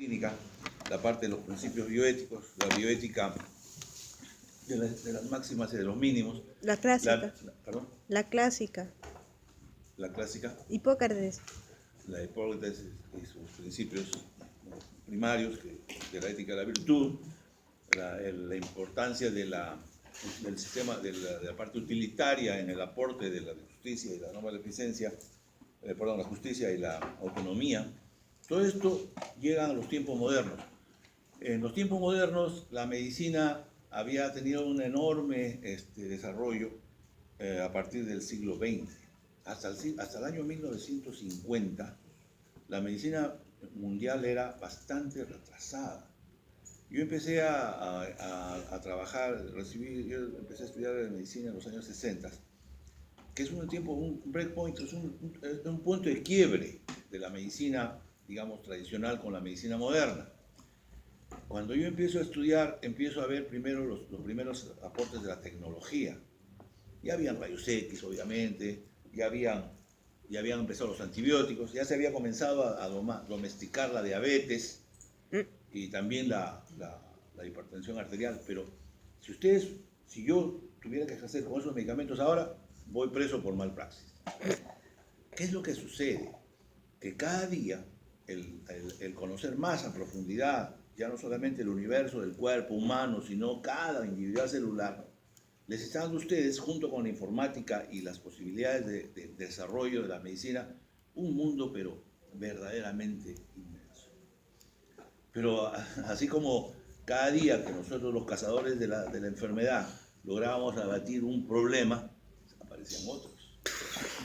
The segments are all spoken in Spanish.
clínica, la parte de los principios bioéticos, la bioética de las máximas y de los mínimos. La clásica. ¿Perdón? La clásica. La clásica. Hipócrates. La Hipócrates y sus principios primarios de la ética de la virtud, la importancia del sistema, de la parte utilitaria en el aporte de la justicia y la no maleficencia, la justicia y la autonomía. Todo esto llega a los tiempos modernos. En los tiempos modernos la medicina había tenido un enorme desarrollo a partir del siglo XX. Hasta el año 1950 la medicina mundial era bastante retrasada. Yo empecé a trabajar, yo empecé a estudiar medicina en los años 60, que es un breakpoint, es un punto de quiebre de la medicina, digamos, tradicional con la medicina moderna. Cuando yo empiezo a estudiar, empiezo a ver primero los primeros aportes de la tecnología. Ya habían rayos X, obviamente, ya habían empezado los antibióticos, ya se había comenzado a domesticar la diabetes y también la hipertensión arterial. Pero si yo tuviera que ejercer con esos medicamentos ahora, voy preso por malpraxis. ¿Qué es lo que sucede? Que cada día el conocer más a profundidad, ya no solamente el universo del cuerpo humano, sino cada individual celular, les está dando a ustedes, junto con la informática y las posibilidades de desarrollo de la medicina, un mundo pero verdaderamente inmenso. Pero así como cada día que nosotros los cazadores de la enfermedad lográbamos abatir un problema, aparecían otros.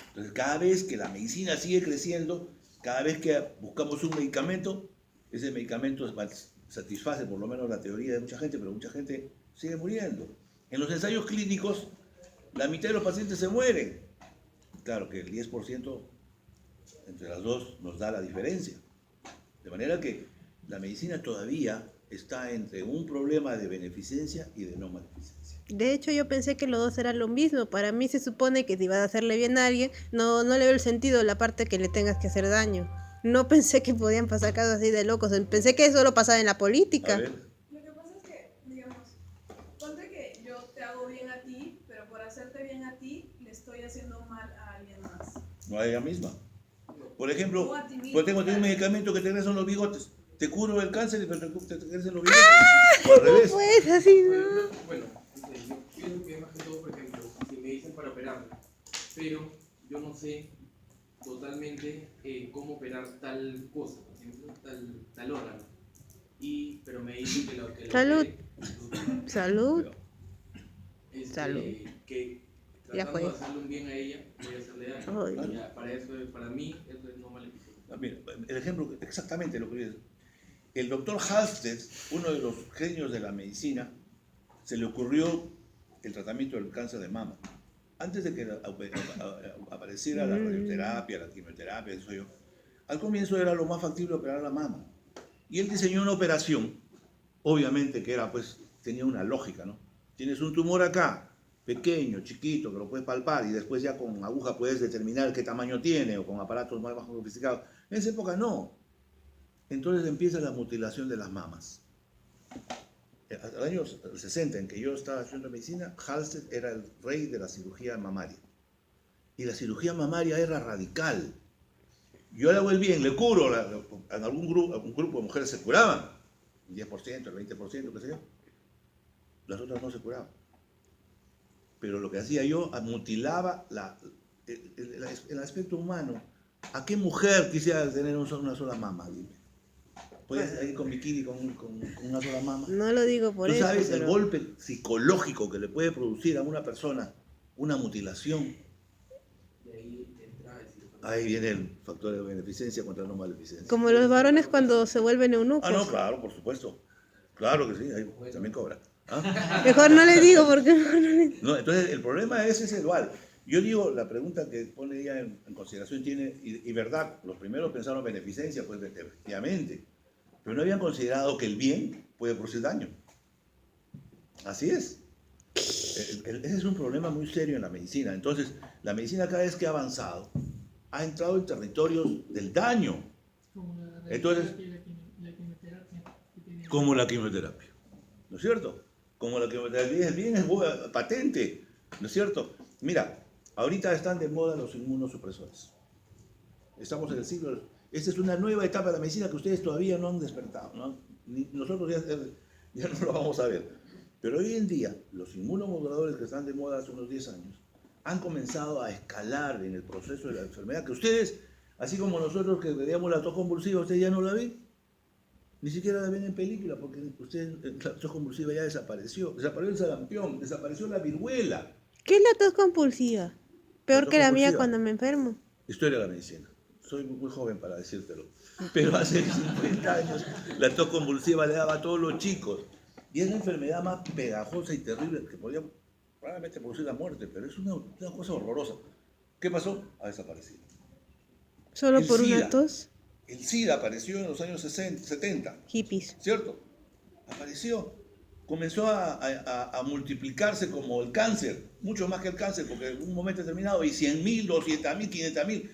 Entonces cada vez que la medicina sigue creciendo, cada vez que buscamos un medicamento, ese medicamento satisface por lo menos la teoría de mucha gente, pero mucha gente sigue muriendo. En los ensayos clínicos, la mitad de los pacientes se mueren. Claro que el 10% entre las dos nos da la diferencia. De manera que la medicina todavía está entre un problema de beneficencia y de no maleficencia. De hecho, yo pensé que los dos eran lo mismo. Para mí se supone que si vas a hacerle bien a alguien, no le veo el sentido de la parte que le tengas que hacer daño. No pensé que podían pasar casos así de locos. Pensé que eso lo pasaba en la política. A ver. Lo que pasa es que, digamos, ponte que yo te hago bien a ti, pero por hacerte bien a ti, le estoy haciendo mal a alguien más. No a ella misma. Por ejemplo, O a ti mismo, yo tengo un claro. medicamento que te crecen los bigotes. Te curo el cáncer, pero te crecen los bigotes. O al revés. Pues así, ¿no? Bueno, yo pienso que más que todo, por ejemplo, si me dicen para operarme, pero yo no sé totalmente cómo operar tal cosa, por ejemplo, tal órgano. Pero me dicen que lo que Salud. opere, Salud. Salud. Que Ya tratando fue. de hacerle un bien a ella, voy a hacerle daño. Ay. Ya, para mí, eso es no maleficencia. Mira, el ejemplo, exactamente lo que dices. El doctor Halsted, uno de los genios de la medicina, se le ocurrió el tratamiento del cáncer de mama. Antes de que apareciera la radioterapia, la quimioterapia, eso yo, al comienzo era lo más factible operar la mama. Y él diseñó una operación, obviamente que era, pues, tenía una lógica, ¿no? Tienes un tumor acá, pequeño, chiquito, que lo puedes palpar y después ya con aguja puedes determinar qué tamaño tiene o con aparatos más bajos sofisticados. En esa época no. Entonces empieza la mutilación de las mamas. Al año 60, en que yo estaba haciendo medicina, Halsted era el rey de la cirugía mamaria. Y la cirugía mamaria era radical. Yo le hago el bien, le curo. En algún grupo de mujeres se curaban. El 10%, el 20%, qué sé yo. Las otras no se curaban. Pero lo que hacía yo, mutilaba el aspecto humano. ¿A qué mujer quisiera tener una sola mama? Dime. ¿Puedes ir con bikini con una sola mama? No lo digo por ¿Tú eso. sabes el pero... golpe psicológico que le puede producir a una persona una mutilación? De ahí entra el cirujano. Ahí viene el factor de beneficencia contra no maleficencia. Como los varones cuando se vuelven eunucos. Ah, no, claro, por supuesto. Claro que sí, ahí también cobra. ¿Ah? Mejor no le digo porque mejor no le... No, entonces el problema es dual. Yo digo, la pregunta que pone ella en consideración tiene, y verdad, los primeros pensaron beneficencia, pues efectivamente, pero no habían considerado que el bien puede producir daño. Así es. Ese es un problema muy serio en la medicina. Entonces, la medicina cada vez que ha avanzado, ha entrado en territorios del daño. Como la Entonces, radioterapia y la quimioterapia. como la quimioterapia, ¿no es cierto? Como la quimioterapia es bien patente, ¿no es cierto? Mira, ahorita están de moda los inmunosupresores. Estamos en el siglo... Esta es una nueva etapa de la medicina que ustedes todavía no han despertado, ¿no? Nosotros ya no lo vamos a ver. Pero hoy en día, los inmunomoduladores que están de moda hace unos 10 años, han comenzado a escalar en el proceso de la enfermedad, que ustedes, así como nosotros que veíamos la tos convulsiva, ustedes ya no la ven. Ni siquiera la ven en película, porque ustedes, la tos convulsiva ya desapareció. Desapareció el sarampión, desapareció la viruela. ¿Qué es la tos compulsiva? Peor tos que la mía compulsiva. cuando me enfermo. Historia de la medicina. Soy muy joven para decírtelo. Pero hace 50 años la tos convulsiva le daba a todos los chicos. Y es la enfermedad más pegajosa y terrible que podía probablemente producir la muerte, pero es una cosa horrorosa. ¿Qué pasó? Ha desaparecido. ¿Solo El por una SIDA. tos? El SIDA apareció en los años 70, Hippies. ¿cierto? Apareció. Comenzó a multiplicarse como el cáncer, mucho más que el cáncer, porque en un momento determinado, y 100.000, 200.000, 500.000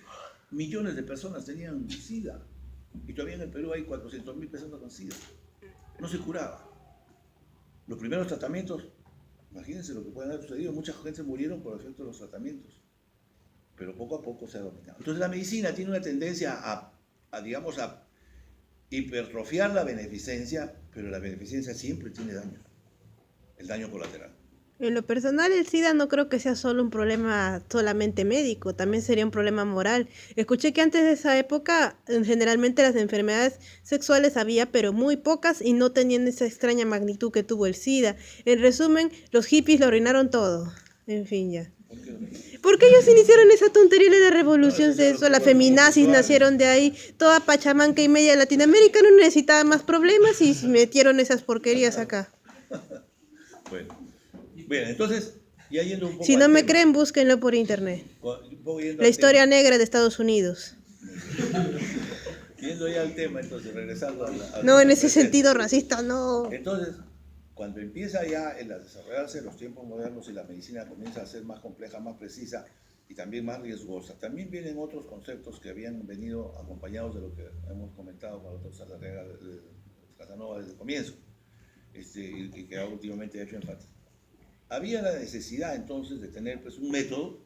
millones de personas tenían SIDA. Y todavía en el Perú hay 400.000 personas con SIDA. No se curaba. Los primeros tratamientos, imagínense lo que pueden haber sucedido, mucha gente murieron por efecto de los tratamientos. Pero poco a poco se ha dominado. Entonces la medicina tiene una tendencia digamos, a hipertrofiar la beneficencia, pero la beneficencia siempre tiene daños. El daño colateral. En lo personal, el SIDA no creo que sea solo un problema solamente médico, también sería un problema moral. Escuché que antes de esa época, generalmente las enfermedades sexuales había, pero muy pocas y no tenían esa extraña magnitud que tuvo el SIDA. En resumen, los hippies lo arruinaron todo. En fin, ya. ¿Por qué no? Porque ellos iniciaron esa tontería de la revolución Claro, sexual, la los feminazis homosexuales. nacieron de ahí, toda Pachamanca y media de Latinoamérica no necesitaba más problemas y metieron esas porquerías acá. Bueno, bien, entonces, ya yendo un poco Si al no me tema, creen, búsquenlo por internet. un poco yendo La al historia tema, negra de Estados Unidos. yendo ya al tema, entonces, regresando a No, en ese presente. sentido racista, no. Entonces, cuando empieza ya a desarrollarse los tiempos modernos y la medicina comienza a ser más compleja, más precisa y también más riesgosa, también vienen otros conceptos que habían venido acompañados de lo que hemos comentado con el doctor Casanova desde el comienzo, y que últimamente ha hecho énfasis. Había la necesidad entonces de tener pues, un método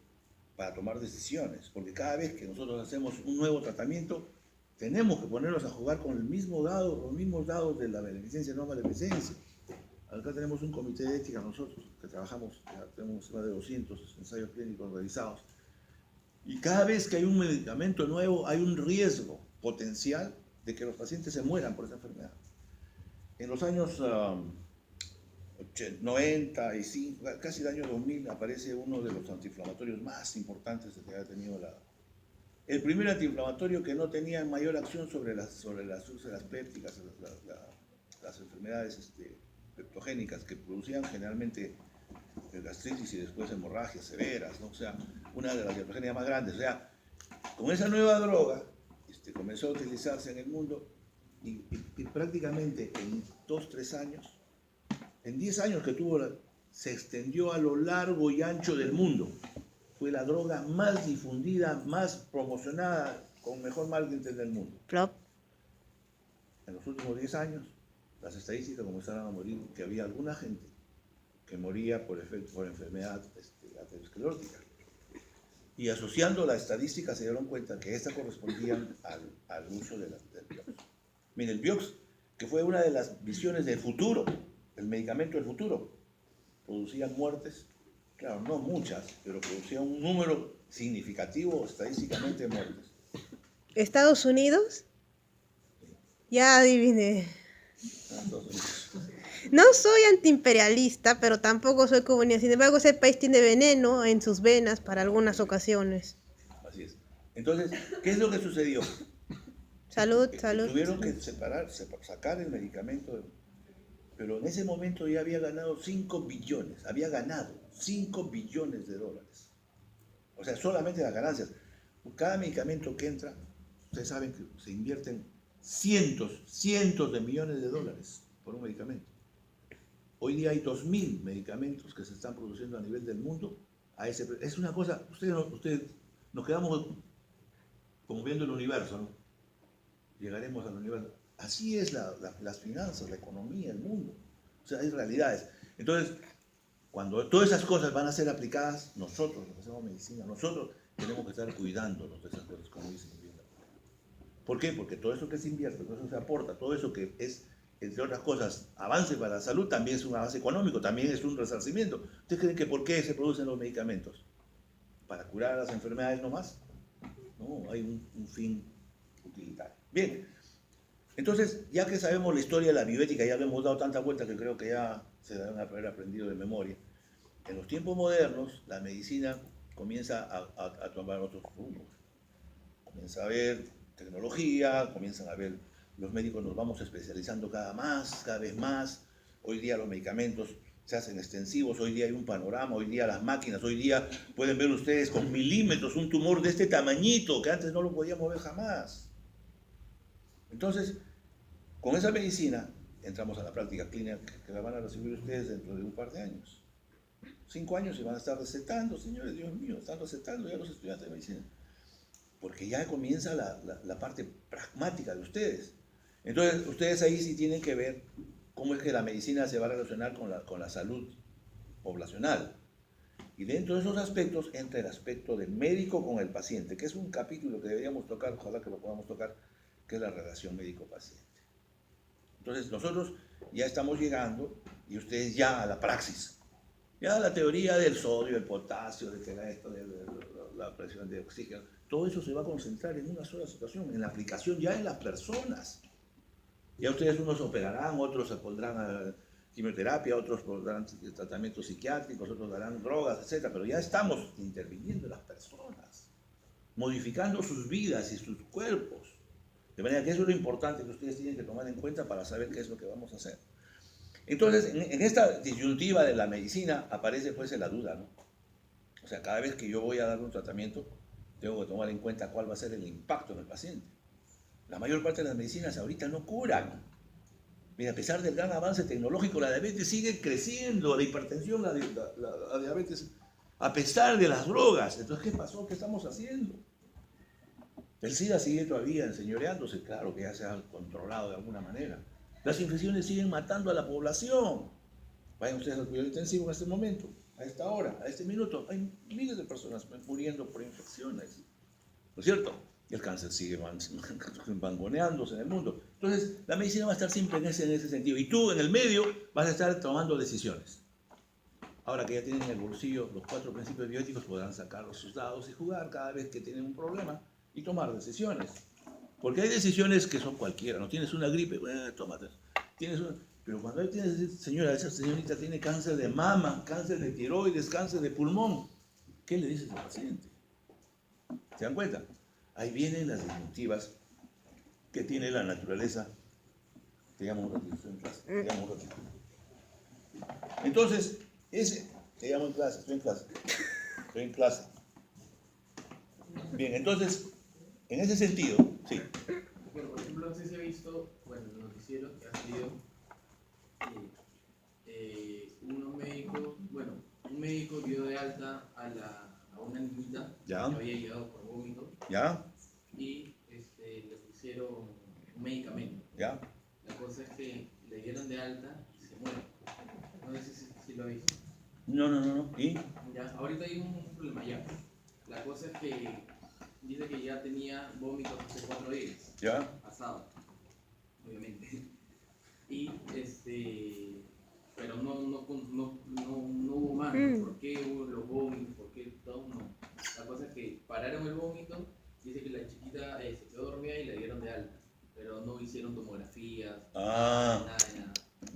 para tomar decisiones, porque cada vez que nosotros hacemos un nuevo tratamiento, tenemos que ponernos a jugar con el mismo dado, los mismos dados de la beneficencia y no maleficencia. Acá tenemos un comité de ética nosotros, que trabajamos, ya tenemos más de 200 ensayos clínicos realizados. Y cada vez que hay un medicamento nuevo, hay un riesgo potencial de que los pacientes se mueran por esa enfermedad. En los años 95, casi el año 2000, aparece uno de los antiinflamatorios más importantes que ha tenido el primer antiinflamatorio que no tenía mayor acción sobre las úlceras pépticas, las enfermedades peptogénicas que producían generalmente gastritis y después hemorragias severas, ¿no? O sea, una de las diapogenias más grandes. O sea, con esa nueva droga comenzó a utilizarse en el mundo y prácticamente en 2-3 años, en 10 años que tuvo, se extendió a lo largo y ancho del mundo. Fue la droga más difundida, más promocionada, con mejor marketing del mundo. Flop. En los últimos 10 años, las estadísticas comenzaron a morir, que había alguna gente que moría por enfermedad aterosclerótica. Y asociando la estadística se dieron cuenta que estas correspondían al uso del Vioxx. Mire, el Vioxx, que fue una de las visiones del futuro, el medicamento del futuro, producía muertes, claro, no muchas, pero producía un número significativo estadísticamente de muertes. ¿Estados Unidos? Ya adiviné. Estados Unidos. No soy antiimperialista, pero tampoco soy comunista. Sin embargo, ese país tiene veneno en sus venas para algunas ocasiones. Así es. Entonces, ¿qué es lo que sucedió? Salud, salud. Tuvieron que sacar el medicamento, pero en ese momento ya había ganado 5 billones, había ganado 5 billones de dólares. O sea, solamente las ganancias. Cada medicamento que entra, ustedes saben que se invierten cientos de millones de dólares por un medicamento. Hoy día hay 2.000 medicamentos que se están produciendo a nivel del mundo a ese precio. Es una cosa, ustedes nos quedamos como viendo el universo, ¿no? Llegaremos al universo. Así es las finanzas, la economía, el mundo. O sea, hay realidades. Entonces, cuando todas esas cosas van a ser aplicadas, nosotros, los que hacemos medicina, nosotros tenemos que estar cuidándonos de esas cosas, como dicen bien. ¿Por qué? Porque todo eso que se invierte, todo eso que se aporta, todo eso que es, entre otras cosas, avance para la salud, también es un avance económico, también es un resarcimiento. ¿Ustedes creen que por qué se producen los medicamentos? ¿Para curar las enfermedades nomás? No, hay un fin utilitario. Bien, entonces, ya que sabemos la historia de la bioética, ya le hemos dado tanta vuelta que creo que ya se deben haber aprendido de memoria. En los tiempos modernos, la medicina comienza a tomar otros rumbos. Comienza a haber tecnología, comienzan a haber, los médicos nos vamos especializando cada vez más. Hoy día los medicamentos se hacen extensivos, hoy día hay un panorama, hoy día las máquinas, hoy día pueden ver ustedes con milímetros un tumor de este tamañito que antes no lo podíamos ver jamás. Entonces, con esa medicina entramos a la práctica clínica que la van a recibir ustedes dentro de un par de años. 5 años se van a estar recetando, señores, Dios mío, están recetando ya los estudiantes de medicina. Porque ya comienza la parte pragmática de ustedes. Entonces, ustedes ahí sí tienen que ver cómo es que la medicina se va a relacionar con la salud poblacional. Y dentro de esos aspectos entra el aspecto del médico con el paciente, que es un capítulo que deberíamos tocar, ojalá que lo podamos tocar, que es la relación médico-paciente. Entonces, nosotros ya estamos llegando, y ustedes ya a la praxis, ya a la teoría del sodio, el potasio, de que esto, de la presión de oxígeno, todo eso se va a concentrar en una sola situación, en la aplicación ya en las personas. Ya ustedes unos operarán, otros se pondrán a quimioterapia, otros pondrán tratamientos psiquiátricos, otros darán drogas, etc. Pero ya estamos interviniendo en las personas, modificando sus vidas y sus cuerpos. De manera que eso es lo importante que ustedes tienen que tomar en cuenta para saber qué es lo que vamos a hacer. Entonces, en esta disyuntiva de la medicina aparece pues la duda, ¿no? O sea, cada vez que yo voy a dar un tratamiento, tengo que tomar en cuenta cuál va a ser el impacto en el paciente. La mayor parte de las medicinas ahorita no curan. Mira, a pesar del gran avance tecnológico, la diabetes sigue creciendo, la hipertensión, la diabetes, a pesar de las drogas. Entonces, ¿qué pasó? ¿Qué estamos haciendo? El SIDA sigue todavía enseñoreándose, claro que ya se ha controlado de alguna manera. Las infecciones siguen matando a la población. Vayan ustedes al cuidado intensivo en este momento, a esta hora, a este minuto. Hay miles de personas muriendo por infecciones, ¿no es cierto? Y el cáncer sigue vangoneándose en el mundo. Entonces, la medicina va a estar siempre en ese sentido. Y tú, en el medio, vas a estar tomando decisiones. Ahora que ya tienen en el bolsillo los 4 principios bioéticos, podrán sacar sus dados y jugar cada vez que tienen un problema y tomar decisiones. Porque hay decisiones que son cualquiera. No tienes una gripe, tómate. Pero cuando tienes, señora, esa señorita tiene cáncer de mama, cáncer de tiroides, cáncer de pulmón, ¿qué le dices al paciente? ¿Se dan cuenta? Ahí vienen las disyuntivas que tiene la naturaleza. Te llamo un ratito, estoy en clase. Te llamo un ratito. Entonces, te llamo en clase, estoy en clase. Bien, entonces, en ese sentido, sí. Bueno, por ejemplo, no sé si ha visto, bueno, en el noticiero que ha salido unos médicos, bueno, un médico dio de alta a una niñita ¿Ya? que había llegado por vómito ¿Ya? y le pusieron un medicamento. ¿Ya? La cosa es que le dieron de alta y se muere. No sé si lo ha visto. No. ¿Y? Ya, ahorita hay un problema ya. La cosa es que dice que ya tenía vómitos hace 4 días. ¿Ya? Pasado, obviamente. Y pero no hubo más. ¿Por qué hubo los vómitos? ¿Por qué todo? No. La cosa es que pararon el vómito, dice que la chiquita se quedó dormida y la dieron de alta. Pero no hicieron tomografías, nada.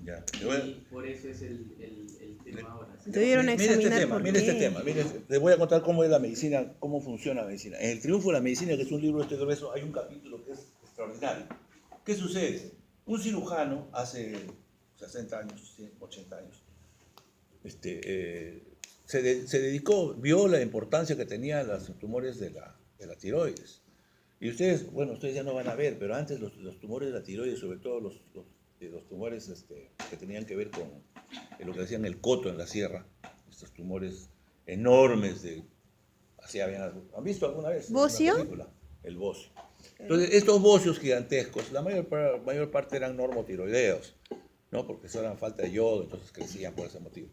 Ya. Y por eso es el tema ahora. ¿Sí? Debieron examinar Mira este tema. Les voy a contar cómo es la medicina, cómo funciona la medicina. En El triunfo de la medicina, que es un libro de este grueso, hay un capítulo que es extraordinario. ¿Qué sucede? Un cirujano hace 60 años, 80 años, se dedicó, vio la importancia que tenían los tumores de la tiroides. Y ustedes ya no van a ver, pero antes los tumores de la tiroides, sobre todo los tumores que tenían que ver con lo que decían el coto en la sierra, estos tumores enormes ¿han visto alguna vez? ¿Bocio? El bocio. Entonces, estos bocios gigantescos, la mayor parte eran normotiroideos, ¿no? Porque eso era falta de yodo, entonces crecían por ese motivo.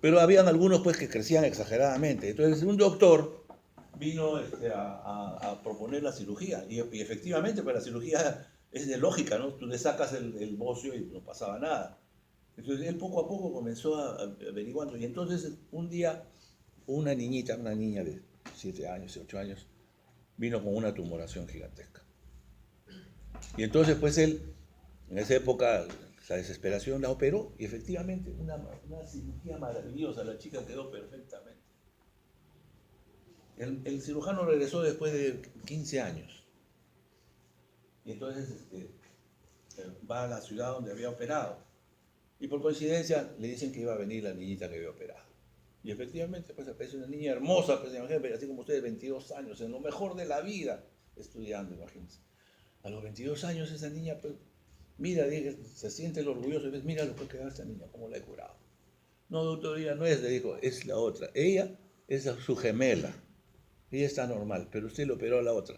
Pero habían algunos pues que crecían exageradamente. Entonces un doctor vino a proponer la cirugía y efectivamente pues la cirugía es de lógica, ¿no? Tú le sacas el bocio y no pasaba nada. Entonces él poco a poco comenzó averiguando y entonces un día una niña de 7 años, 8 años, vino con una tumoración gigantesca. Y entonces pues él, en esa época, la desesperación la operó y efectivamente una cirugía maravillosa, la chica quedó perfectamente. El cirujano regresó después de 15 años y entonces va a la ciudad donde había operado y por coincidencia le dicen que iba a venir la niñita que había operado. Y efectivamente pues aparece una niña hermosa, pues imagínense, así como ustedes, 22 años, en lo mejor de la vida, estudiando, imagínense. A los 22 años esa niña pues, mira, se siente el orgulloso y ves, mira lo que queda esta niña, cómo la he curado. No, doctor, ella no es, le dijo, es la otra. Ella es su gemela. Ella está normal, pero usted le operó a la otra.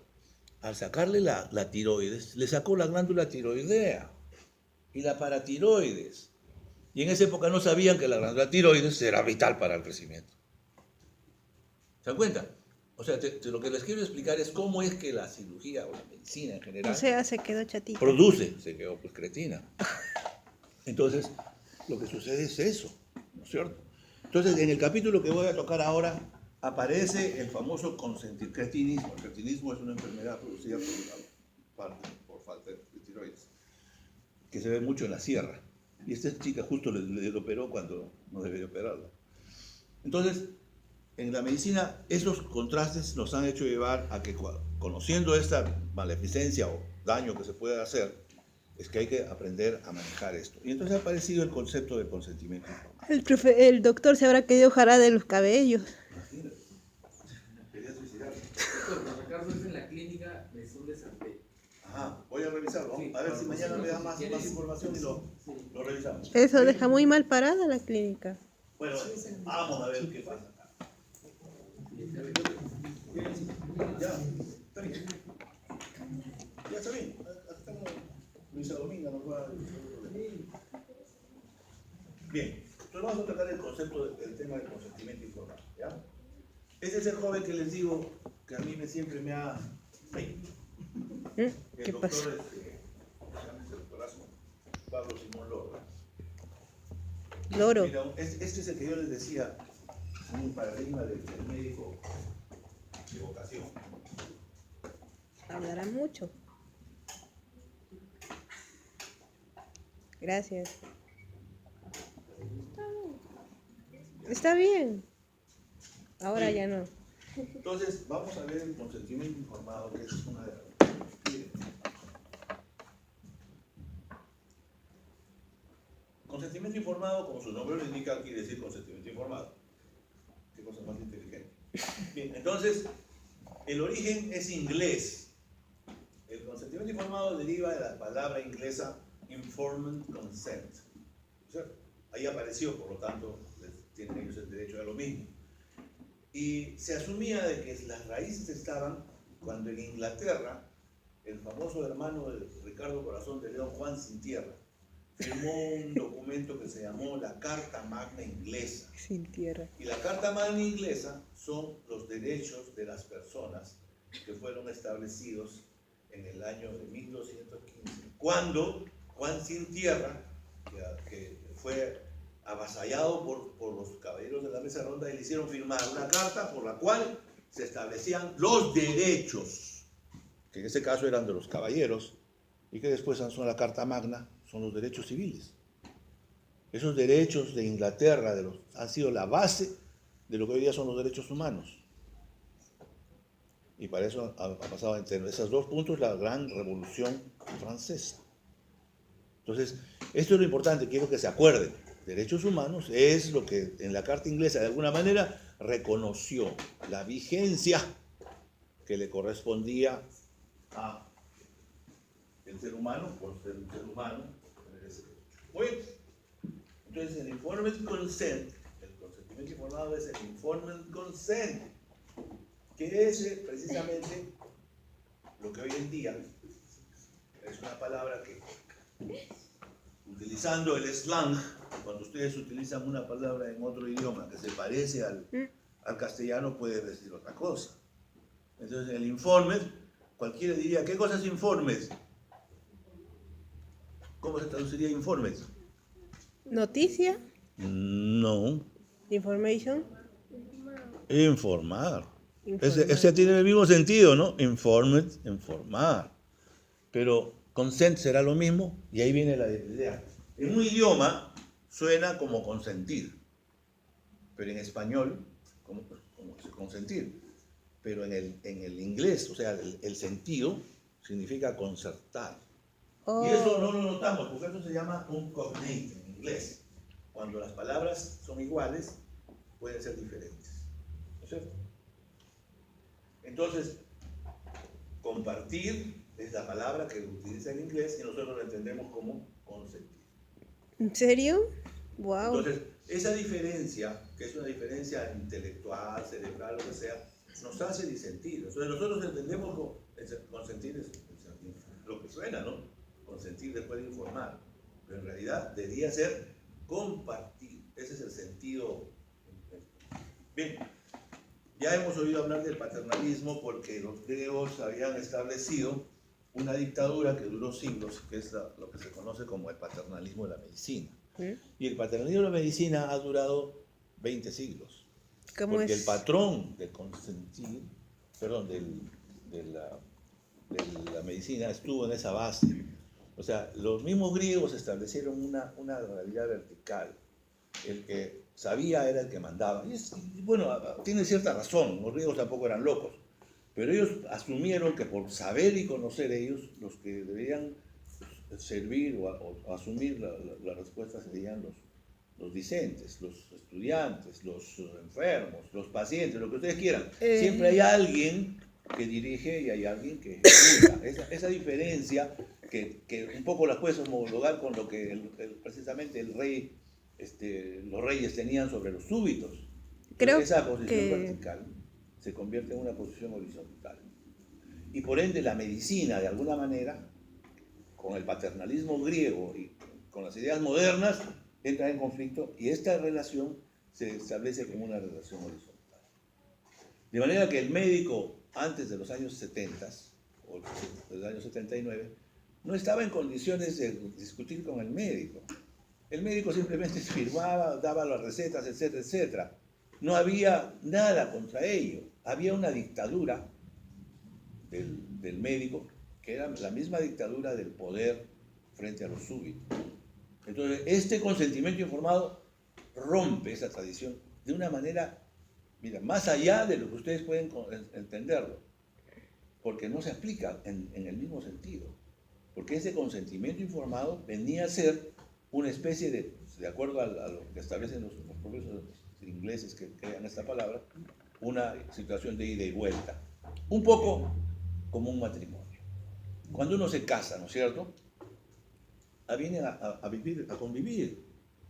Al sacarle la tiroides, le sacó la glándula tiroidea y la paratiroides. Y en esa época no sabían que la glándula tiroides era vital para el crecimiento. ¿Se dan cuenta? O sea, lo que les quiero explicar es cómo es que la cirugía o la medicina en general O sea, se quedó chatita. se quedó pues cretina. Entonces, lo que sucede es eso, ¿no es cierto? Entonces, en el capítulo que voy a tocar ahora, aparece el famoso cretinismo. El cretinismo es una enfermedad producida por falta de tiroides, que se ve mucho en la sierra. Y esta chica justo le operó cuando no debía operarla. Entonces, en la medicina, esos contrastes nos han hecho llevar a que, conociendo esta maleficencia o daño que se puede hacer, es que hay que aprender a manejar esto. Y entonces ha aparecido el concepto de consentimiento informado. El doctor se habrá querido jalar de los cabellos. Imagínate, quería suicidarse. Doctor, Ricardo es en la clínica de Sur de San Pedro. Ajá, voy a revisarlo. Sí, A ver si mañana me da más ¿quieres? información y lo revisamos. Eso deja muy mal parada la clínica. Bueno, vamos a ver qué pasa. Ya, está bien. Ya está bien. Acá estamos. Luisa Dominga nos va a decir. Bien, entonces vamos a tratar el concepto del tema del consentimiento informado. ¿Ya? Ese es el joven que les digo que a mí siempre me ha. ¿Qué pasa? Pablo Simón Loro. Loro. Mira, este es el que yo les decía, un paradigma del médico de vocación. Hablará mucho. Gracias. Está bien. Ahora ya no. Entonces, vamos a ver el consentimiento informado, que es una de las. Miren. Consentimiento informado, como su nombre lo indica, quiere decir consentimiento informado. Qué cosa más inteligente. Bien, entonces, el origen es inglés. El consentimiento informado deriva de la palabra inglesa informed consent. O sea, ahí apareció, por lo tanto, tienen ellos el derecho a lo mismo. Y se asumía de que las raíces estaban cuando en Inglaterra el famoso hermano de Ricardo Corazón de León, Juan Sin Tierra, firmó un documento que se llamó la Carta Magna Inglesa. Sin tierra. Y la Carta Magna Inglesa son los derechos de las personas que fueron establecidos en el año de 1215, cuando Juan Sin Tierra, que fue avasallado por los caballeros de la Mesa Ronda, y le hicieron firmar una carta por la cual se establecían los derechos, que en ese caso eran de los caballeros, y que después son la Carta Magna, son los derechos civiles. Esos derechos de Inglaterra han sido la base de lo que hoy día son los derechos humanos. Y para eso ha pasado entre esos dos puntos la gran revolución francesa. Entonces, esto es lo importante, quiero que se acuerden. Derechos humanos es lo que en la Carta Inglesa de alguna manera reconoció la vigencia que le correspondía a el ser humano, por ser un ser humano. Muy bien. Entonces, el informed consent, el consentimiento informado es el informed consent, que es precisamente lo que hoy en día es una palabra que, utilizando el slang, cuando ustedes utilizan una palabra en otro idioma que se parece al castellano, puede decir otra cosa. Entonces, el informe, cualquiera diría, ¿qué cosa es informes? ¿Cómo se traduciría informes? Noticia, No, information. informar. Informar. Ese tiene el mismo sentido, ¿no? Informed, informar. Pero consent será lo mismo y ahí viene la idea. En un idioma suena como consentir, pero en español como consentir. Pero en el inglés, o sea, el sentido significa concertar. Oh. Y eso no lo notamos, porque eso se llama un cognate en inglés. Cuando las palabras son iguales, pueden ser diferentes. ¿No es cierto? Entonces, compartir es la palabra que utiliza en inglés y nosotros lo entendemos como consentir. ¿En serio? Wow. Entonces, esa diferencia, que es una diferencia intelectual, cerebral, lo que sea, nos hace disentir. Entonces, nosotros entendemos consentir es lo que suena, ¿no? Consentir después de informar. Pero en realidad debería ser compartir. Ese es el sentido. Bien, ya hemos oído hablar del paternalismo porque los griegos habían establecido una dictadura que duró siglos, que es lo que se conoce como el paternalismo de la medicina. Y el paternalismo de la medicina ha durado 20 siglos. ¿Cómo Porque es? el patrón de consentir, perdón, de la medicina estuvo en esa base. O sea, los mismos griegos establecieron una realidad vertical. El que sabía era el que mandaba. Y bueno, tiene cierta razón, los griegos tampoco eran locos. Pero ellos asumieron que por saber y conocer ellos, los que deberían servir o asumir la respuesta serían los discentes, los estudiantes, los enfermos, los pacientes, lo que ustedes quieran. Siempre hay alguien que dirige y hay alguien que ejecuta. Esa diferencia que un poco la puedes homologar con lo que precisamente el rey, los reyes tenían sobre los súbditos. Creo esa posición que vertical se convierte en una posición horizontal. Y por ende la medicina, de alguna manera, con el paternalismo griego y con las ideas modernas, entra en conflicto y esta relación se establece como una relación horizontal. De manera que el médico, antes de los años 70, o de los años 79, no estaba en condiciones de discutir con el médico. El médico simplemente firmaba, daba las recetas, etcétera, etcétera. No había nada contra ello. Había una dictadura del médico, que era la misma dictadura del poder frente a los súbditos. Entonces, este consentimiento informado rompe esa tradición de una manera, mira, más allá de lo que ustedes pueden entenderlo, porque no se aplica en el mismo sentido. Porque ese consentimiento informado venía a ser una especie de acuerdo a lo que establecen los propios ingleses que crean esta palabra, una situación de ida y vuelta. Un poco como un matrimonio. Cuando uno se casa, ¿no es cierto? Viene a vivir, a convivir,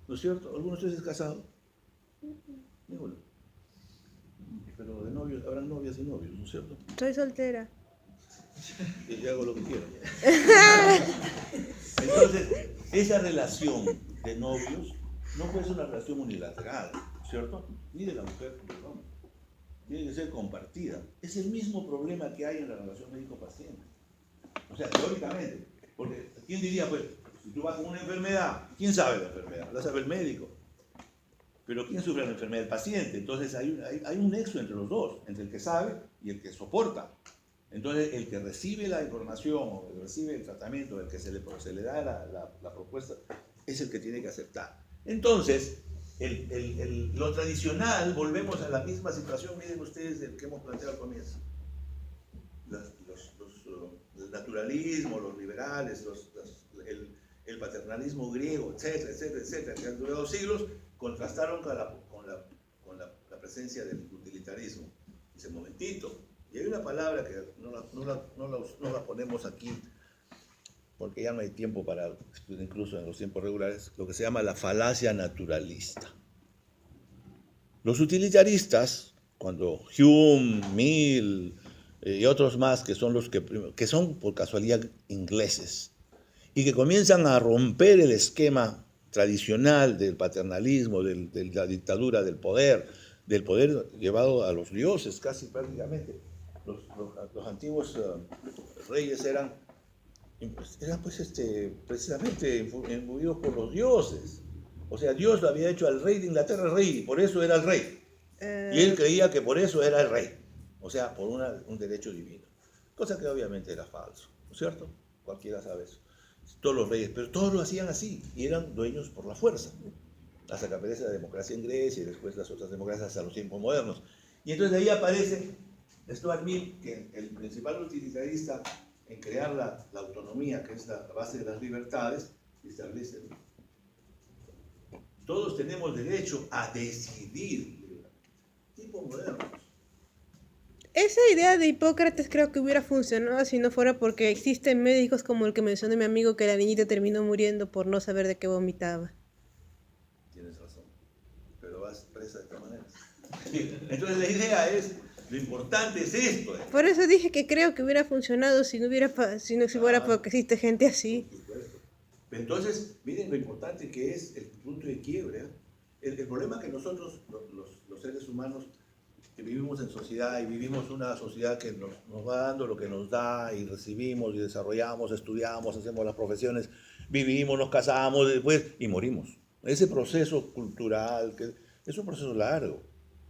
¿no es cierto? ¿Alguno de ustedes es casado? Ninguno. Pero de novios, habrán novias y novios, ¿no es cierto? soy soltera. Y yo hago lo que quiero. Entonces, esa relación de novios no puede ser una relación unilateral, ¿cierto? Ni de la mujer ni del hombre. Tiene que ser compartida. Es el mismo problema que hay en la relación médico-paciente. O sea, teóricamente. Porque, ¿quién diría, pues, si tú vas con una enfermedad, ¿quién sabe la enfermedad? La sabe el médico. Pero ¿quién sufre la enfermedad? El paciente. Entonces hay un nexo entre los dos, entre el que sabe y el que soporta. Entonces, el que recibe la información o el que recibe el tratamiento, el que se le da la propuesta, es el que tiene que aceptar. Entonces, lo tradicional, volvemos a la misma situación, miren ustedes, del que hemos planteado al comienzo. El naturalismo, los liberales, el paternalismo griego, etcétera, etcétera, etcétera, que han durado siglos, contrastaron con la presencia del utilitarismo. Dice, momentito, y hay una palabra que no la ponemos aquí, porque ya no hay tiempo para, incluso en los tiempos regulares, lo que se llama la falacia naturalista. Los utilitaristas, cuando Hume, Mill, y otros más que son los que son por casualidad ingleses y que comienzan a romper el esquema tradicional del paternalismo, de la dictadura del poder llevado a los dioses casi prácticamente. Los antiguos reyes eran pues precisamente imbuidos por los dioses. O sea, Dios lo había hecho al rey de Inglaterra rey, y por eso era el rey. Y él creía que por eso era el rey. O sea, por un derecho divino. Cosa que obviamente era falso, ¿no es cierto? Cualquiera sabe eso. Todos los reyes, pero todos lo hacían así, y eran dueños por la fuerza. Hasta que aparece la democracia en Grecia y después las otras democracias hasta los tiempos modernos. Y entonces de ahí aparece Stuart Mill, que el principal utilitarista en crear la autonomía, que es la base de las libertades, establece: todos tenemos derecho a decidir. Tipo moderno. Esa idea de Hipócrates creo que hubiera funcionado si no fuera porque existen médicos como el que mencionó mi amigo, que la niñita terminó muriendo por no saber de qué vomitaba. Tienes razón, pero vas presa de esta manera. Entonces la idea es, lo importante es esto. Por eso dije que creo que hubiera funcionado si no fuera porque existe gente así. Por supuesto. Pero entonces, miren lo importante que es el punto de quiebre. El problema que nosotros, los seres humanos, que vivimos en sociedad y vivimos una sociedad que nos va dando lo que nos da y recibimos y desarrollamos, estudiamos, hacemos las profesiones, vivimos, nos casamos después y morimos. Ese proceso cultural que es un proceso largo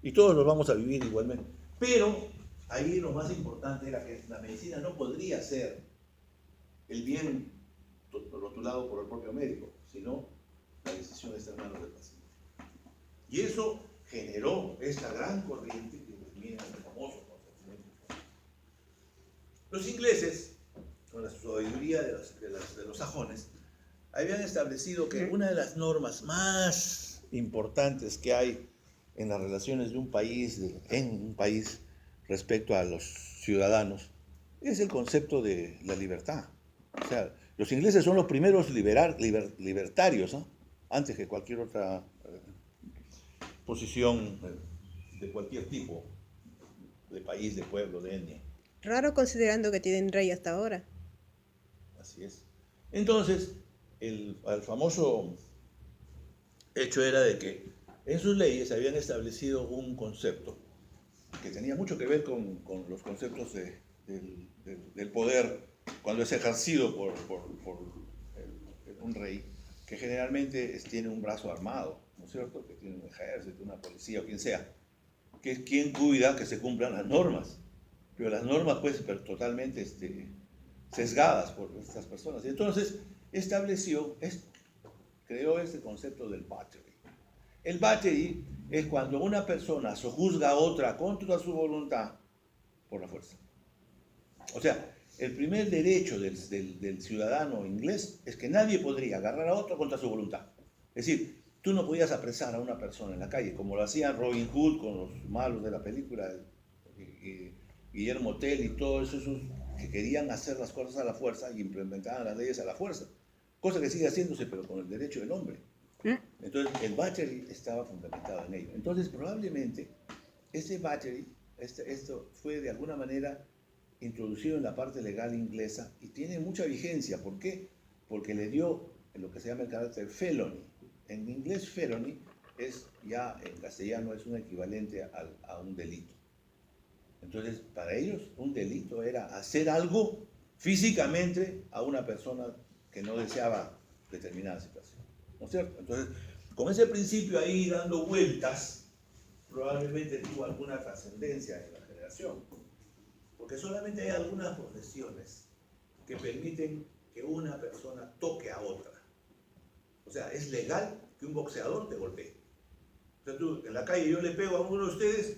y todos lo vamos a vivir igualmente. Pero ahí lo más importante era que la medicina no podría ser el bien rotulado por el propio médico, sino la decisión está en manos del paciente. Y eso generó esta gran corriente que termina en el famoso consentimiento informado. Los ingleses, con la sabiduría de los sajones, habían establecido que una de las normas más importantes que hay en las relaciones de un país, respecto a los ciudadanos, es el concepto de la libertad. O sea, los ingleses son los primeros libertarios, ¿no? Antes que cualquier otra posición de cualquier tipo, de país, de pueblo, de etnia. Raro considerando que tienen rey hasta ahora. Así es. Entonces, el famoso hecho era de que en sus leyes habían establecido un concepto que tenía mucho que ver con los conceptos del poder cuando es ejercido por un rey, que generalmente tiene un brazo armado, ¿no es cierto? Que tiene un ejército, una policía o quien sea, que es quien cuida que se cumplan las normas. Pero las normas pueden ser totalmente sesgadas por estas personas. Y entonces creó este concepto del battery. El battery es cuando una persona sojuzga a otra contra su voluntad por la fuerza. O sea, el primer derecho del ciudadano inglés es que nadie podría agarrar a otro contra su voluntad. Es decir, tú no podías apresar a una persona en la calle, como lo hacían Robin Hood con los malos de la película, Guillermo Tell y todos esos que querían hacer las cosas a la fuerza y implementaban las leyes a la fuerza. Cosa que sigue haciéndose, pero con el derecho del hombre. Entonces, el battery estaba fundamentado en ello. Entonces, probablemente, este battery, esto fue de alguna manera introducido en la parte legal inglesa y tiene mucha vigencia. ¿Por qué? Porque le dio lo que se llama el carácter felony. En inglés, felony es ya, en castellano, es un equivalente a un delito. Entonces, para ellos, un delito era hacer algo físicamente a una persona que no deseaba determinada situación. ¿No es cierto? Entonces, con ese principio ahí dando vueltas, probablemente tuvo alguna trascendencia en la generación. Porque solamente hay algunas profesiones que permiten que una persona toque a otra. O sea, es legal que un boxeador te golpee. O sea, tú en la calle yo le pego a uno de ustedes,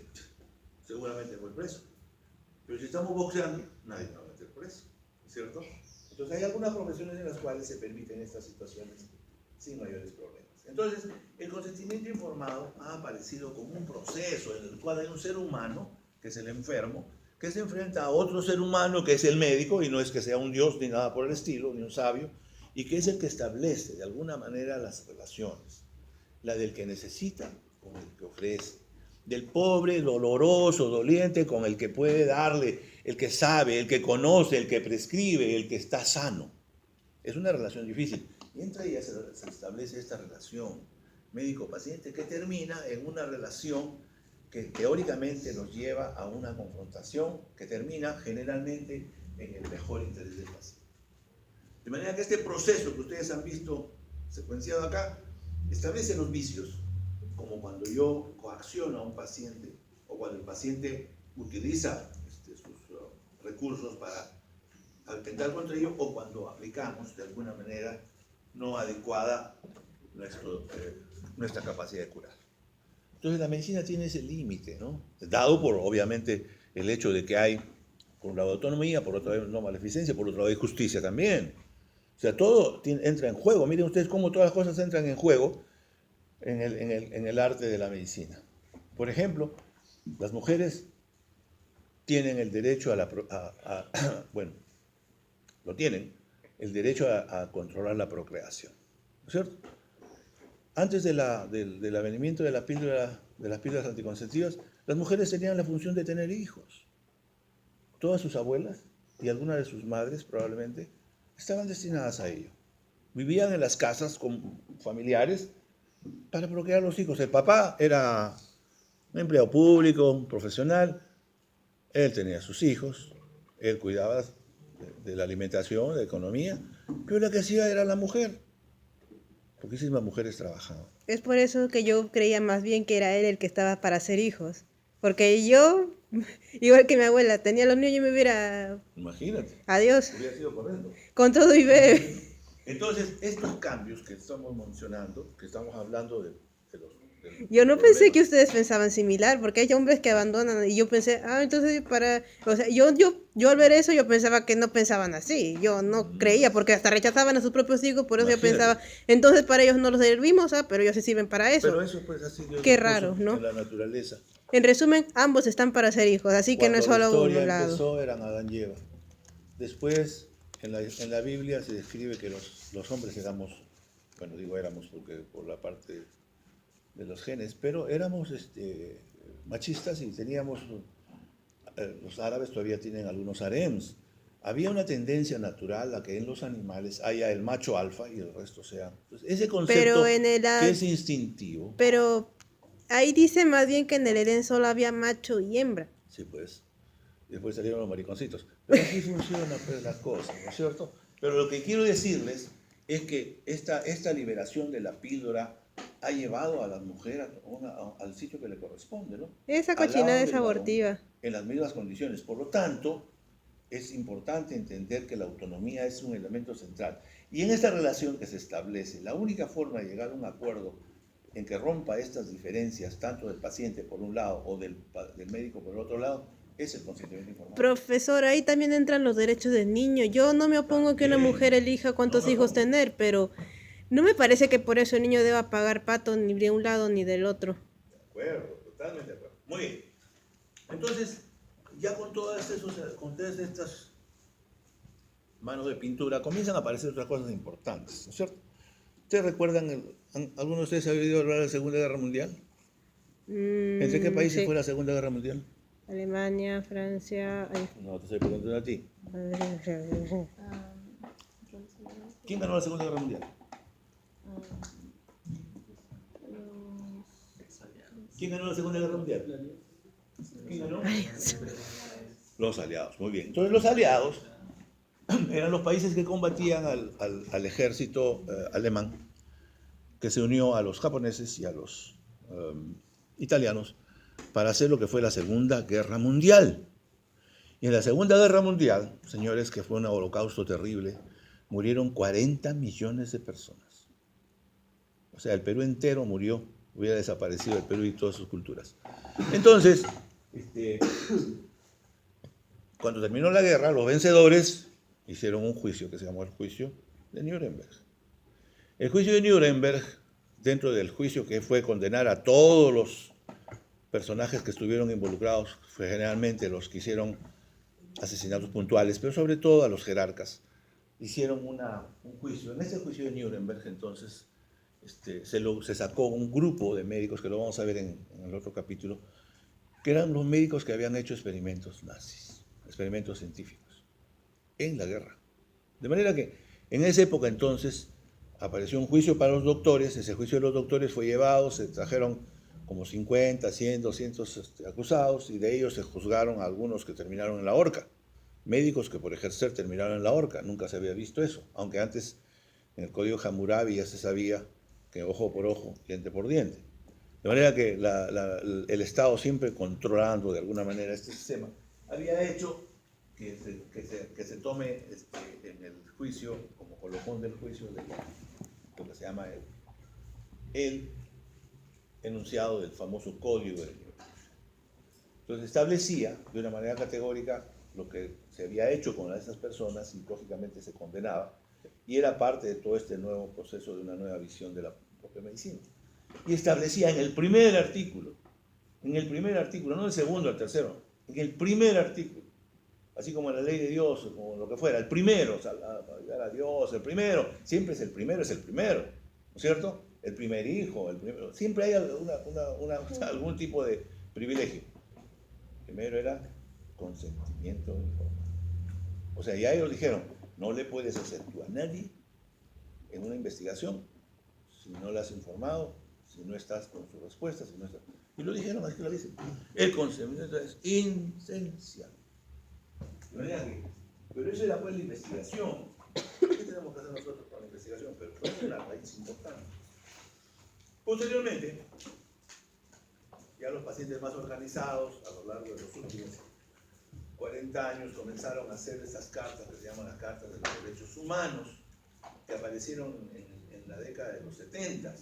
seguramente voy preso. Pero si estamos boxeando, nadie me va a meter preso, ¿cierto? Entonces hay algunas profesiones en las cuales se permiten estas situaciones sin mayores problemas. Entonces, el consentimiento informado ha aparecido como un proceso en el cual hay un ser humano, que es el enfermo, que se enfrenta a otro ser humano, que es el médico, y no es que sea un dios ni nada por el estilo, ni un sabio, y que es el que establece de alguna manera las relaciones. La del que necesita con el que ofrece, del pobre, doloroso, doliente, con el que puede darle el que sabe, el que conoce, el que prescribe, el que está sano. Es una relación difícil. Y entre ellas se establece esta relación médico-paciente que termina en una relación que teóricamente nos lleva a una confrontación que termina generalmente en el mejor interés del paciente. De manera que este proceso que ustedes han visto secuenciado acá establece los vicios, como cuando yo coacciono a un paciente o cuando el paciente utiliza sus recursos para atentar contra ello, o cuando aplicamos de alguna manera no adecuada nuestra capacidad de curar. Entonces la medicina tiene ese límite, ¿no? Dado por, obviamente, el hecho de que hay, por un lado, autonomía, por otro lado, no maleficencia, por otro lado, hay justicia también. O sea, todo entra en juego. Miren ustedes cómo todas las cosas entran en juego en el arte de la medicina. Por ejemplo, las mujeres tienen el derecho bueno, lo tienen, el derecho a controlar la procreación, ¿no es cierto? Antes del avenimiento de las píldoras anticonceptivas, las mujeres tenían la función de tener hijos. Todas sus abuelas y algunas de sus madres probablemente estaban destinadas a ello. Vivían en las casas con familiares para procrear los hijos. El papá era un empleado público, un profesional, él tenía sus hijos, él cuidaba de la alimentación, de la economía, pero la que hacía era la mujer. Poquísimas mujeres trabajaban. Es por eso que yo creía más bien que era él el que estaba para hacer hijos. Porque yo, igual que mi abuela, tenía los niños y me hubiera... Imagínate. Adiós. Hubiera sido correcto. Con todo y bebé. Entonces, estos cambios que estamos mencionando, que estamos hablando de Yo no pensé problemas, que ustedes pensaban similar, porque hay hombres que abandonan y yo pensé, entonces o sea, yo al ver eso yo pensaba que no pensaban así, yo no creía, porque hasta rechazaban a sus propios hijos, por eso yo pensaba, entonces para ellos no los servimos, pero ellos sí sirven para eso. Pero eso pues ha sido Qué raro, ¿no? en la naturaleza. En resumen, ambos están para ser hijos, así que no es Cuando solo la un historia lado. empezó eran Adán y Eva. Después, en la Biblia se describe que los hombres éramos, bueno, digo éramos porque por la parte de los genes, pero éramos machistas y teníamos, los árabes todavía tienen algunos harems. Había una tendencia natural a que en los animales haya el macho alfa y el resto sea. Entonces, ese concepto que es instintivo. Pero ahí dice más bien que en el Edén solo había macho y hembra. Sí, pues. Después salieron los mariconcitos. Pero así funciona pues, la cosa, ¿no es cierto? Pero lo que quiero decirles es que esta liberación de la píldora ha llevado a la mujer al sitio que le corresponde, ¿no? Esa Al lado cochinada del es varón, abortiva. en las mismas condiciones. Por lo tanto, es importante entender que la autonomía es un elemento central. Y en esta relación que se establece, la única forma de llegar a un acuerdo en que rompa estas diferencias, tanto del paciente por un lado o del médico por el otro lado, es el consentimiento informado. Profesor, ahí también entran los derechos del niño. Yo no me opongo a que una mujer elija cuántos hijos tener, pero no me parece que por eso el niño deba pagar pato ni de un lado ni del otro. De acuerdo, totalmente de acuerdo. Muy bien. Entonces, ya con todas estas manos de pintura, comienzan a aparecer otras cosas importantes, ¿no es cierto? ¿Ustedes recuerdan, alguno de ustedes ha oído hablar de la Segunda Guerra Mundial? ¿Entre qué países sí. fue la Segunda Guerra Mundial? Alemania, Francia... No, te estoy preguntando a ti. ¿Quién ganó la Segunda Guerra Mundial? ¿Quién ganó la Segunda Guerra Mundial? ¿Quién ganó? Los aliados, muy bien. Entonces los aliados eran los países que combatían al ejército alemán, que se unió a los japoneses y a los italianos para hacer lo que fue la Segunda Guerra Mundial. Y en la Segunda Guerra Mundial, señores, que fue un holocausto terrible, murieron 40 millones de personas. O sea, el Perú entero murió, hubiera desaparecido el Perú y todas sus culturas. Entonces, cuando terminó la guerra, los vencedores hicieron un juicio que se llamó el juicio de Nuremberg. El juicio de Nuremberg, dentro del juicio que fue condenar a todos los personajes que estuvieron involucrados, fue generalmente los que hicieron asesinatos puntuales, pero sobre todo a los jerarcas, hicieron un juicio. En ese juicio de Nuremberg, entonces, se sacó un grupo de médicos, que lo vamos a ver en el otro capítulo, que eran los médicos que habían hecho experimentos nazis. experimentos científicos en la guerra. De manera que en esa época entonces apareció un juicio para los doctores, ese juicio de los doctores fue llevado, se trajeron como 50, 100, 200 acusados y de ellos se juzgaron a algunos que terminaron en la horca, médicos que por ejercer terminaron en la horca, nunca se había visto eso, aunque antes en el Código Hammurabi ya se sabía que ojo por ojo, diente por diente. De manera que el Estado, siempre controlando de alguna manera este sistema, había hecho que se tome en el juicio, como colofón del juicio, de lo que se llama el enunciado del famoso Código de Nuremberg. Entonces establecía de una manera categórica lo que se había hecho con esas personas y lógicamente se condenaba, y era parte de todo este nuevo proceso de una nueva visión de la propia medicina. Y establecía en el primer artículo, no el segundo, el tercero, en el primer artículo, así como en la ley de Dios, o como lo que fuera, el primero, o sea, a Dios, el primero, siempre es el primero, ¿no es cierto? El primer hijo, el primero, siempre hay algún tipo de privilegio. Primero era consentimiento informado. O sea, ya ellos dijeron, no le puedes hacer tú a nadie en una investigación si no le has informado, si no estás con sus respuestas, si no estás... Y lo dijeron, así que lo dicen. El consentimiento es esencial. Pero eso era pues la investigación. ¿Qué tenemos que hacer nosotros con la investigación? Pero es una raíz importante. Posteriormente, ya los pacientes más organizados, a lo largo de los últimos 40 años, comenzaron a hacer esas cartas que se llaman las cartas de los derechos humanos, que aparecieron en la década de los 70.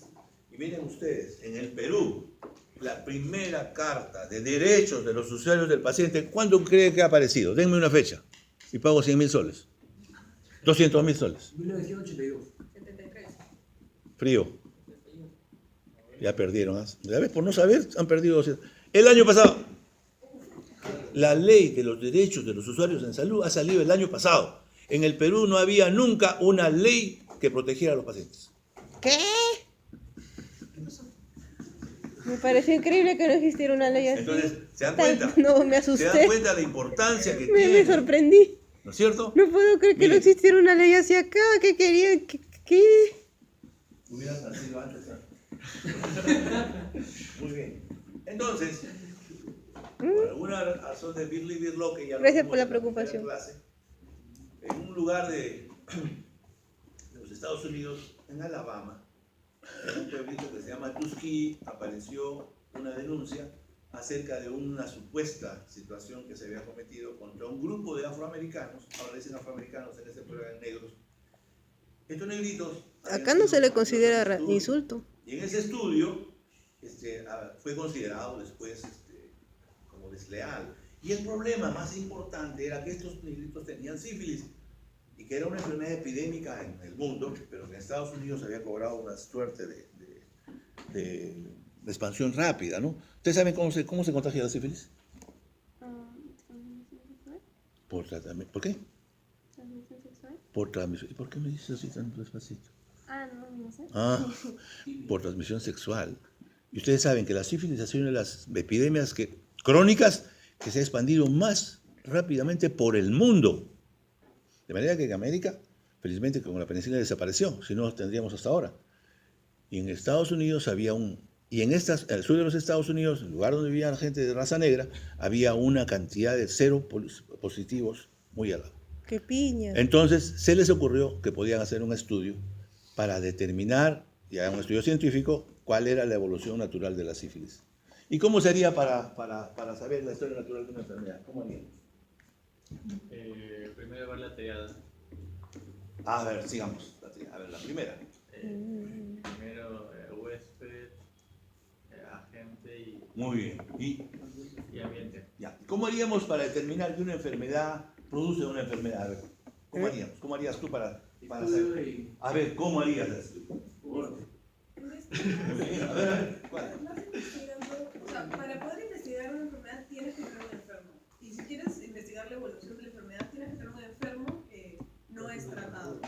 Y miren ustedes, en el Perú, la primera carta de derechos de los usuarios del paciente, ¿cuándo cree que ha aparecido? Denme una fecha y pago 100.000 soles, 200.000 soles. 1982. 73. Frío. Ya perdieron. ¿Ya ves? Por no saber, han perdido 200. El año pasado, la ley de los derechos de los usuarios en salud ha salido el año pasado. En el Perú no había nunca una ley que protegiera a los pacientes. ¿Qué? Me pareció increíble que no existiera una ley así. Entonces, ¿se dan cuenta? No, me ¿Se asusté. dan cuenta de la importancia que Me tiene? sorprendí. ¿No es cierto? No puedo creer que no Miren. existiera una ley así acá. ¿Qué querían? ¿Qué? Hubieras nacido antes. Muy bien. Entonces, por alguna razón de Birli Birlo, que ya lo Gracias vimos por la en preocupación. primera clase, en un lugar de los Estados Unidos, en Alabama, en un pueblito que se llama Tuskegee, apareció una denuncia acerca de una supuesta situación que se había cometido contra un grupo de afroamericanos. Ahora dicen afroamericanos, en ese pueblo eran negros. Estos negritos... Acá no se le considera estudio, insulto. y en ese estudio fue considerado después como desleal. Y el problema más importante era que estos negritos tenían sífilis y que era una enfermedad epidémica en el mundo, pero que en Estados Unidos había cobrado una suerte de expansión rápida, ¿no? ¿Ustedes saben cómo se contagia la sífilis? ¿Transmisión sexual? Por tratamiento. ¿Por qué? ¿Transmisión sexual? Por transmisión. ¿Y por qué me dices así tan despacito? No sé. Por transmisión sexual. Y ustedes saben que la sífilis ha sido una de las epidemias crónicas que se ha expandido más rápidamente por el mundo. De manera que en América, felizmente con la penicilina desapareció, si no lo tendríamos hasta ahora. Y en Estados Unidos y en el sur de los Estados Unidos, el lugar donde vivía la gente de raza negra, había una cantidad de cero positivos muy elevada. ¡Qué piña! Entonces se les ocurrió que podían hacer un estudio para determinar, ya un estudio científico, cuál era la evolución natural de la sífilis. ¿Y cómo sería para saber la historia natural de una enfermedad? ¿Cómo haríamos? Primero ver la triada. A ver, sigamos. A ver, la primera. Primero huésped, agente y Muy bien. y ambiente. Ya. ¿Cómo haríamos para determinar que una enfermedad produce una enfermedad? A ver, ¿cómo haríamos? ¿Cómo harías tú para saber? A ver, ¿cómo harías esto? A ver, ¿cuál? Estás investigando, o sea, para poder investigar una enfermedad tienes que tener un enfermo. Y si quieres investigar la evolución de la enfermedad, tienes que tener un enfermo que no es tratado.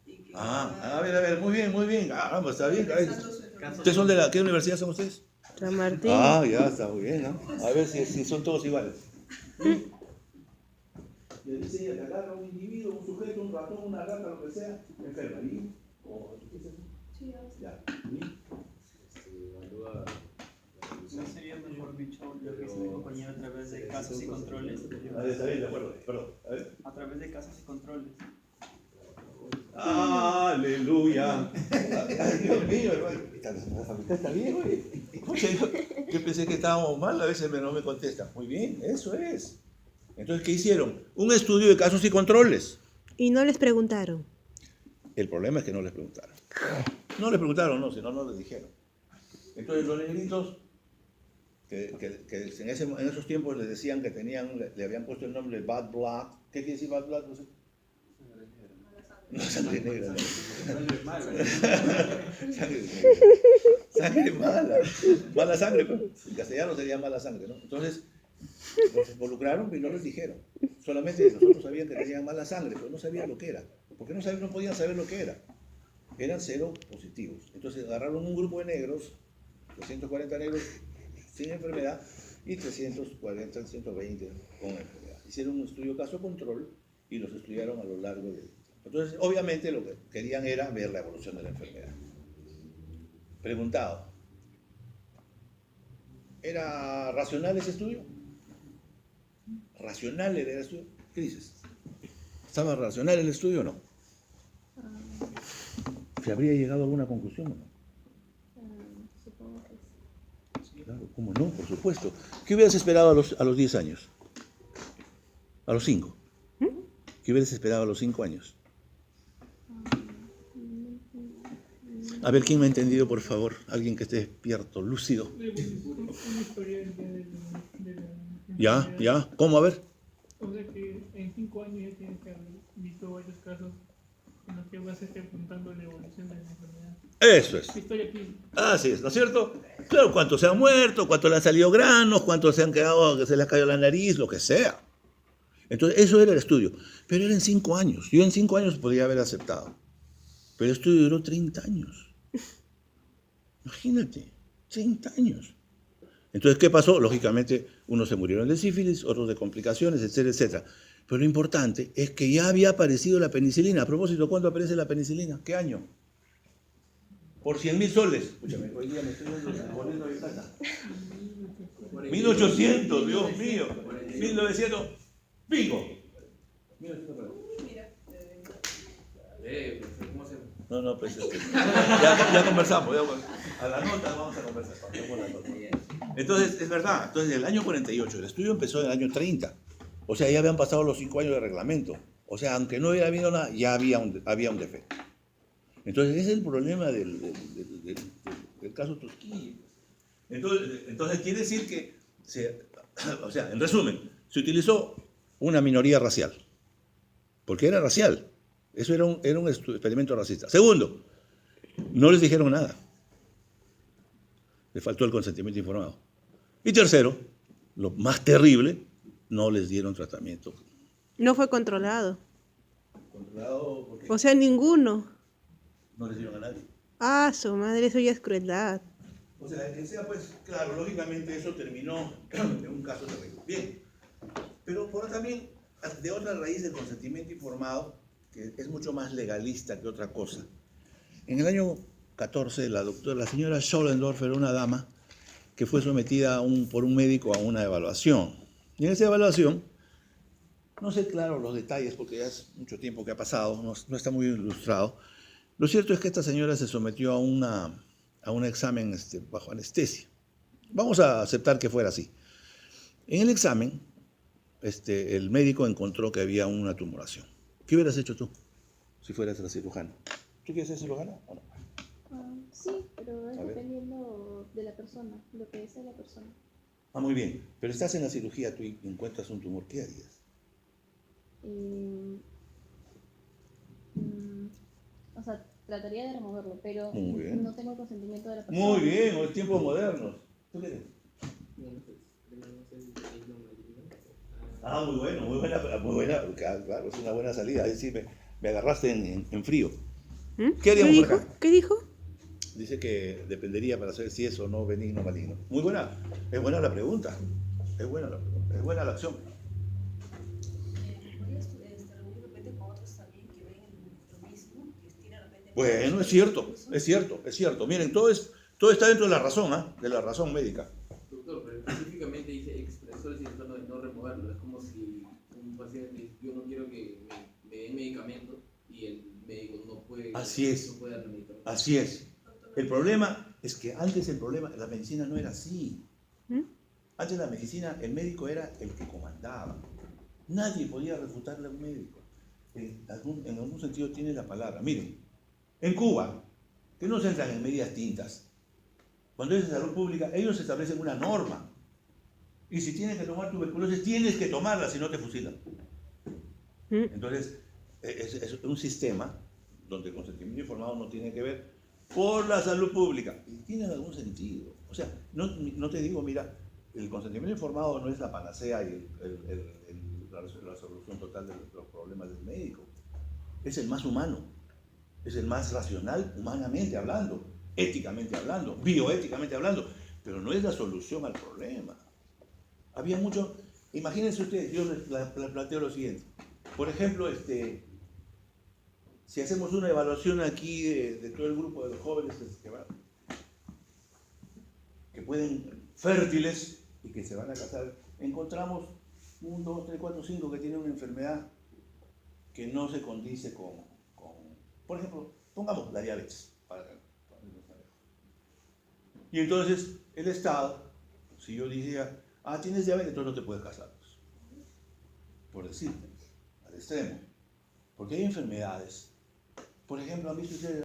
Y que A ver, muy bien. Ah, pues está bien. empezando su enfermedad. ¿Ustedes son de qué universidad son ustedes? San Martín. Ah, ya está muy bien, ¿no? A ver si son todos iguales. le dice ella que agarra a un individuo, un sujeto, un ratón, una rata, lo que sea, enferma. ¿Y? ¿Qué es eso? Sí, ya. Ya. ¿Y? Evalúa la ¿No evolución. sería mejor dicho lo que se compañero a través de casos y controles? Está bien, de acuerdo. Perdón. A ver. A través de casos y controles. Aleluya. Ay, Dios mío, hermano. La facultad está bien, oye. Escucha, yo pensé que estábamos mal, a veces no me contestan. Muy bien, eso es. Entonces, ¿qué hicieron? Un estudio de casos y controles. Y no les preguntaron. El problema es que no les preguntaron. No les preguntaron, no, sino no les dijeron. Entonces, los negritos, que en esos tiempos les decían que le habían puesto el nombre de Bad Blood. ¿Qué quiere decir Bad Blood? No sé. No, sangre negra. No. Sangre negra. Sangre mala. Mala sangre, pues. En castellano sería mala sangre, ¿no? Entonces, los involucraron y no les dijeron. Solamente nosotros sabían que tenían mala sangre, pero no sabían lo que era. Porque no podían saber lo que era. Eran cero positivos. Entonces agarraron un grupo de negros, 240 negros sin enfermedad y 340, 120 con enfermedad. Hicieron un estudio caso-control y los estudiaron a lo largo de... Entonces, obviamente lo que querían era ver la evolución de la enfermedad. Preguntado, ¿era racional ese estudio? ¿Racional era el estudio? ¿Qué dices? ¿Estaba racional el estudio o no? ¿Se habría llegado a alguna conclusión o no? Supongo que sí. Claro, ¿cómo no? Por supuesto. ¿Qué hubieras esperado a los 10 años? ¿A los 5? ¿Qué hubieras esperado a los 5 años? A ver, ¿quién me ha entendido, por favor? Alguien que esté despierto, lúcido. ¿Ya? ¿Cómo? A ver. O sea que en 5 años ya tienes que haber visto varios casos en los que vas a estar apuntando la evolución de la enfermedad. Eso es. Estoy aquí. Así es, ¿no es cierto? Claro, cuántos se han muerto, cuántos le han salido granos, cuántos se han quedado, que se les ha caído la nariz, lo que sea. Entonces, eso era el estudio. Pero era en 5 años. Yo en 5 años podría haber aceptado. Pero el estudio duró 30 años. Imagínate, 30 años. Entonces, ¿qué pasó? Lógicamente, unos se murieron de sífilis, otros de complicaciones, etcétera, etcétera. Pero lo importante es que ya había aparecido la penicilina. A propósito, ¿cuándo aparece la penicilina? ¿Qué año? Por 100.000 soles. Escúchame, hoy día me estoy volviendo de plata. 1800, Dios mío. 1900, ¡pico! 1900. Mira, ¿Cómo hacemos? No, pues ya conversamos. A la nota vamos a conversar. Entonces, es verdad. Entonces, en el año 48, el estudio empezó en el año 30. O sea, ya habían pasado los 5 años de reglamento. O sea, aunque no hubiera habido nada, ya había un defecto. Entonces, ese es el problema del caso Trujillo. Entonces, quiere decir que, o sea, en resumen, se utilizó una minoría racial. Porque era racial. Eso era un experimento racista. Segundo, no les dijeron nada. Les faltó el consentimiento informado. Y tercero, lo más terrible, no les dieron tratamiento. No fue controlado. ¿Controlado por qué? O sea, ninguno. No les dieron a nadie. Ah, su madre, eso ya es crueldad. O sea, que sea, pues, claro, lógicamente eso terminó en un caso terrible. Bien, pero por también, de otra raíz del consentimiento informado, que es mucho más legalista que otra cosa. En el año 14, la señora Schollendorf era una dama que fue sometida por un médico a una evaluación. Y en esa evaluación, no sé claro los detalles porque ya es mucho tiempo que ha pasado, no está muy ilustrado. Lo cierto es que esta señora se sometió a un examen bajo anestesia. Vamos a aceptar que fuera así. En el examen, el médico encontró que había una tumoración. ¿Qué hubieras hecho tú si fueras la cirujana? ¿Tú quieres ser cirujana o no? Sí, pero es A ver. dependiendo de la persona, lo que desea la persona. Ah, muy bien. Pero estás en la cirugía, tú encuentras un tumor, ¿qué harías? O sea, trataría de removerlo, pero Muy bien. no tengo el consentimiento de la persona. Muy bien, en tiempos modernos. ¿Tú qué eres? Ah, muy bueno, muy buena, claro, es una buena salida. Ahí sí me agarraste en frío. ¿Qué haríamos por acá? ¿Qué dijo? Dice que dependería para saber si es o no benigno o maligno. Muy buena, es buena la pregunta. Es buena la acción. ¿Podrías Bueno, es cierto, es cierto, es cierto. Miren, todo está dentro de la razón, ¿ah? De la razón médica. Doctor, pero específicamente dice expresó el síntoma de no removerlo. Es como si un paciente dice, yo no quiero que me den medicamento y el médico no puede, Así es. no puede darle medicamento. Así es. El problema es que antes la medicina no era así. ¿Mm? Antes la medicina, el médico era el que comandaba. Nadie podía refutarle a un médico. En algún sentido tiene la palabra. Miren, en Cuba, que no se entran en medias tintas. Cuando es de salud pública, ellos establecen una norma. Y si tienes que tomar tuberculosis, tienes que tomarla, si no te fusilan. Entonces, es un sistema donde el consentimiento informado no tiene que ver por la salud pública. Y tiene algún sentido. O sea, no te digo, mira, el consentimiento informado no es la panacea y la solución total de los problemas del médico. Es el más humano. Es el más racional, humanamente hablando, éticamente hablando, bioéticamente hablando, pero no es la solución al problema. Había mucho, imagínense ustedes, yo les planteo lo siguiente. Por ejemplo, si hacemos una evaluación aquí de todo el grupo de los jóvenes que pueden, fértiles y que se van a casar, encontramos 1, 2, 3, 4, 5 que tienen una enfermedad que no se condice con por ejemplo, pongamos la diabetes. Y entonces el Estado, si yo decía, tienes diabetes, entonces no te puedes casar. Por decirte, al extremo. Porque hay enfermedades. Por ejemplo, ¿han visto ustedes